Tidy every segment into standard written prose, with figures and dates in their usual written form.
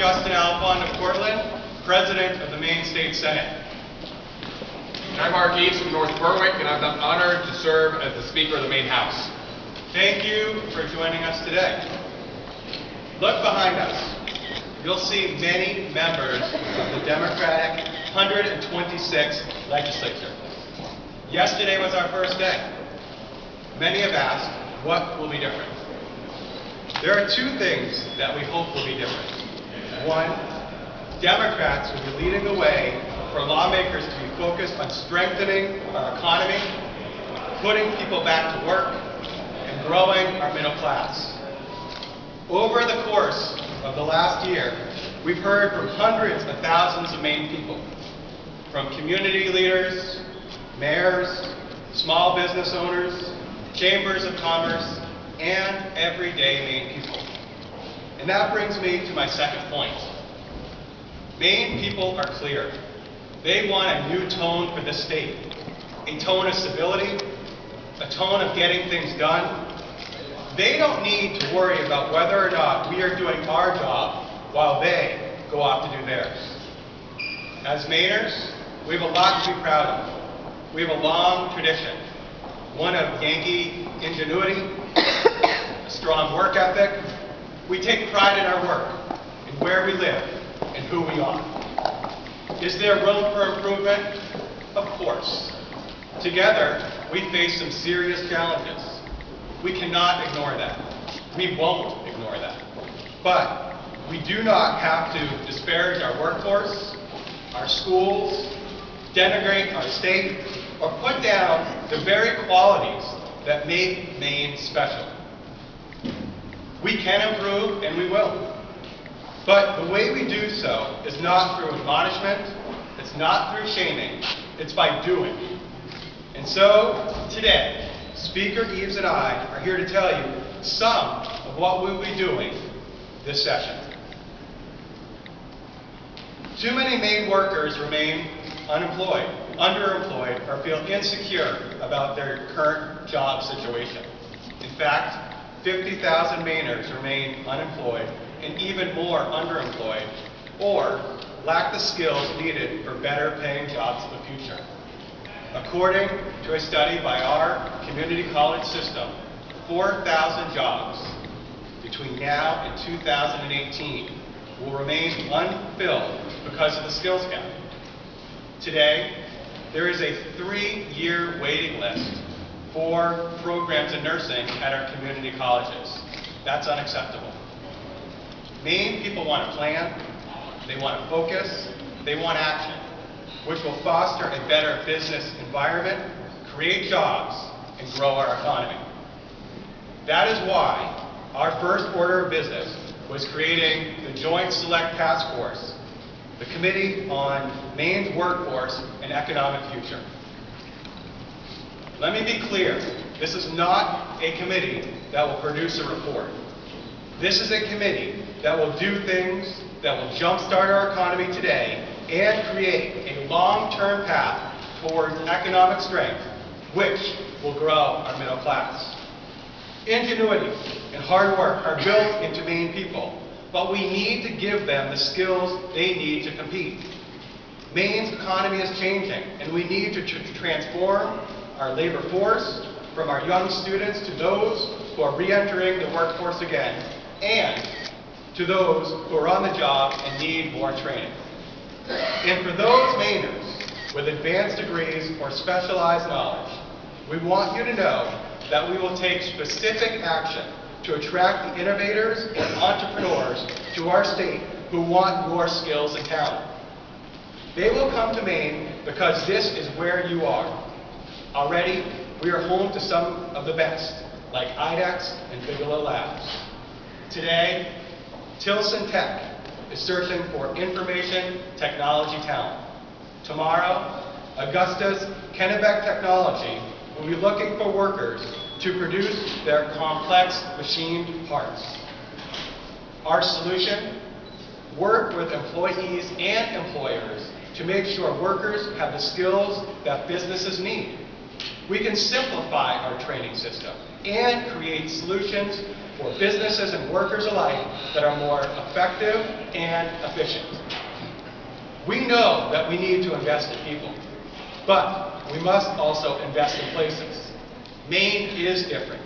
Alfond of Portland, President of the Maine State Senate. And I'm Mark Eves from North Berwick, and I'm honored to serve as the Speaker of the Maine House. Thank you for joining us today. Look behind us. You'll see many members of the Democratic 126th legislature. Yesterday was our first day. Many have asked, what will be different? There are two things that we hope will be different. One, Democrats will be leading the way for lawmakers to be focused on strengthening our economy, putting people back to work, and growing our middle class. Over the course of the last year, we've heard from hundreds of thousands of Maine people, from community leaders, mayors, small business owners, chambers of commerce, and everyday Maine people. And that brings me to my second point. Maine people are clear. They want a new tone for the state, a tone of stability, a tone of getting things done. They don't need to worry about whether or not we are doing our job while they go off to do theirs. As Mainers, we have a lot to be proud of. We have a long tradition, one of Yankee ingenuity, a strong work ethic. We take pride in our work, in where we live, and who we are. Is there room for improvement? Of course. Together, we face some serious challenges. We cannot ignore that. We won't ignore that. But we do not have to disparage our workforce, our schools, denigrate our state, or put down the very qualities that make Maine special. We can improve, and we will. But the way we do so is not through admonishment, it's not through shaming, it's by doing. And so, today, Speaker Eves and I are here to tell you some of what we'll be doing this session. Too many Maine workers remain unemployed, underemployed, or feel insecure about their current job situation. In fact, 50,000 Mainers remain unemployed and even more underemployed, or lack the skills needed for better paying jobs in the future. According to a study by our community college system, 4,000 jobs between now and 2018 will remain unfilled because of the skills gap. Today, there is a 3-year waiting list for programs in nursing at our community colleges. That's unacceptable. Maine people want a plan, they want to focus, they want action, which will foster a better business environment, create jobs, and grow our economy. That is why our first order of business was creating the Joint Select Task Force, the Committee on Maine's Workforce and Economic Future. Let me be clear, this is not a committee that will produce a report. This is a committee that will do things that will jumpstart our economy today and create a long-term path towards economic strength, which will grow our middle class. Ingenuity and hard work are built into Maine people, but we need to give them the skills they need to compete. Maine's economy is changing, and we need to transform our labor force, from our young students to those who are re-entering the workforce again, and to those who are on the job and need more training. And for those Mainers with advanced degrees or specialized knowledge, we want you to know that we will take specific action to attract the innovators and entrepreneurs to our state who want your skills and talent. They will come to Maine because this is where you are. Already, we are home to some of the best, like IDEX and Bigelow Labs. Today, Tilson Tech is searching for information technology talent. Tomorrow, Augusta's Kennebec Technology will be looking for workers to produce their complex machined parts. Our solution? Work with employees and employers to make sure workers have the skills that businesses need. We can simplify our training system and create solutions for businesses and workers alike that are more effective and efficient. We know that we need to invest in people, but we must also invest in places. Maine is different,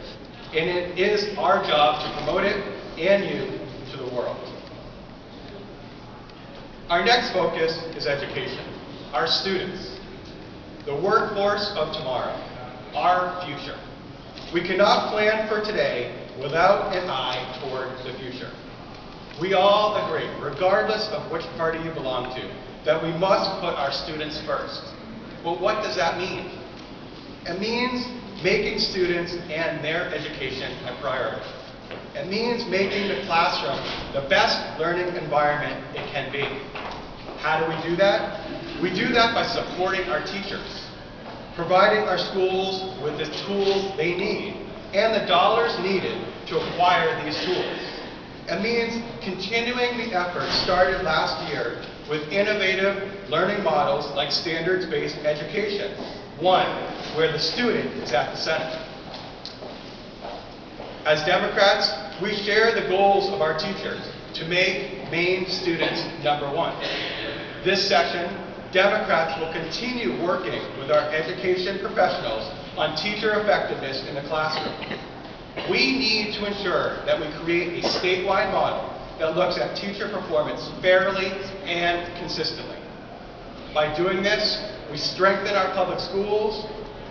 and it is our job to promote it and you to the world. Our next focus is education, our students, the workforce of tomorrow, our future. We cannot plan for today without an eye toward the future. We all agree, regardless of which party you belong to, that we must put our students first. But what does that mean? It means making students and their education a priority. It means making the classroom the best learning environment it can be. How do we do that? We do that by supporting our teachers, providing our schools with the tools they need and the dollars needed to acquire these tools. It means continuing the effort started last year with innovative learning models like standards-based education, one where the student is at the center. As Democrats, we share the goals of our teachers to make Maine students #1. This session, Democrats will continue working with our education professionals on teacher effectiveness in the classroom. We need to ensure that we create a statewide model that looks at teacher performance fairly and consistently. By doing this, we strengthen our public schools,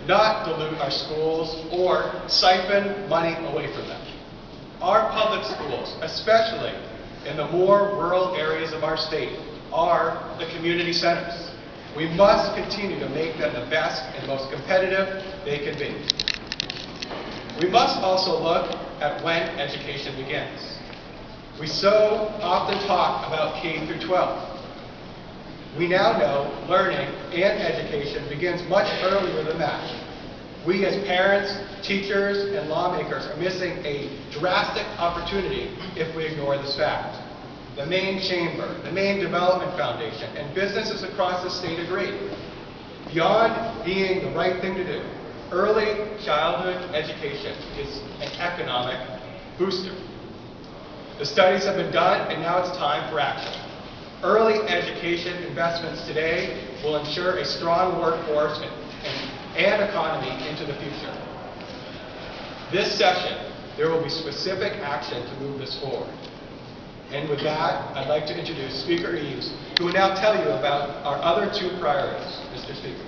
not dilute our schools or siphon money away from them. Our public schools, especially in the more rural areas of our state, are the community centers. We must continue to make them the best and most competitive they can be. We must also look at when education begins. We so often talk about K through 12. We now know learning and education begins much earlier than that. We as parents, teachers, and lawmakers are missing a drastic opportunity if we ignore this fact. The Maine Chamber, the Maine Development Foundation, and businesses across the state agree. Beyond being the right thing to do, early childhood education is an economic booster. The studies have been done, and now it's time for action. Early education investments today will ensure a strong workforce and economy into the future. This session, there will be specific action to move this forward. And with that, I'd like to introduce Speaker Eves, who will now tell you about our other two priorities. Mr. Speaker.